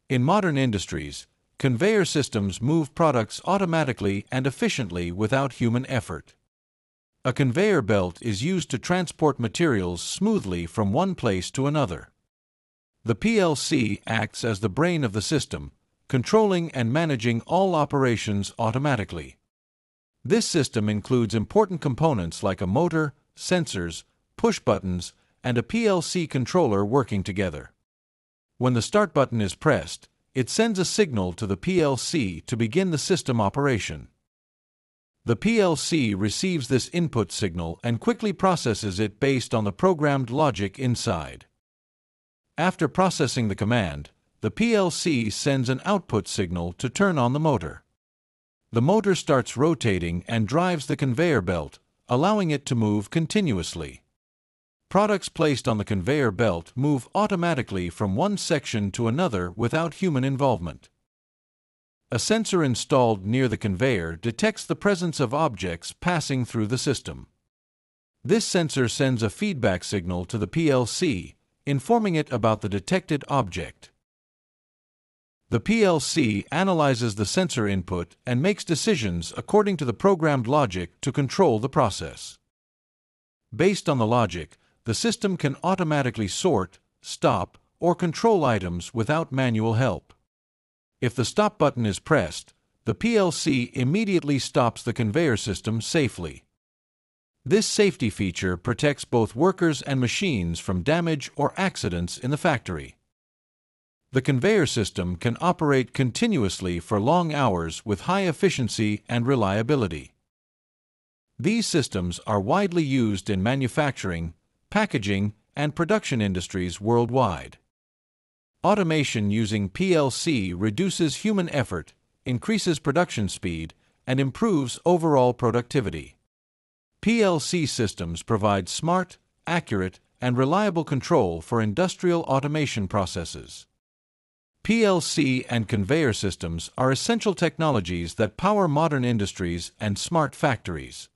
In modern industries, conveyor systems move products automatically and efficiently without human effort. A conveyor belt is used to transport materials smoothly from one place to another. The PLC acts as the brain of the system, controlling and managing all operations automatically. This system includes important components like a motor, sensors, push buttons, and a PLC controller working together. When the start button is pressed, it sends a signal to the PLC to begin the system operation. The PLC receives this input signal and quickly processes it based on the programmed logic inside. After processing the command, the PLC sends an output signal to turn on the motor. The motor starts rotating and drives the conveyor belt, allowing it to move continuously. Products placed on the conveyor belt move automatically from one section to another without human involvement. A sensor installed near the conveyor detects the presence of objects passing through the system. This sensor sends a feedback signal to the PLC, informing it about the detected object. The PLC analyzes the sensor input and makes decisions according to the programmed logic to control the process. Based on the logic, the system can automatically sort, stop, or control items without manual help. If the stop button is pressed, the PLC immediately stops the conveyor system safely. This safety feature protects both workers and machines from damage or accidents in the factory. The conveyor system can operate continuously for long hours with high efficiency and reliability. These systems are widely used in manufacturing, packaging, and production industries worldwide. Automation using PLC reduces human effort, increases production speed, and improves overall productivity. PLC systems provide smart, accurate, and reliable control for industrial automation processes. PLC and conveyor systems are essential technologies that power modern industries and smart factories.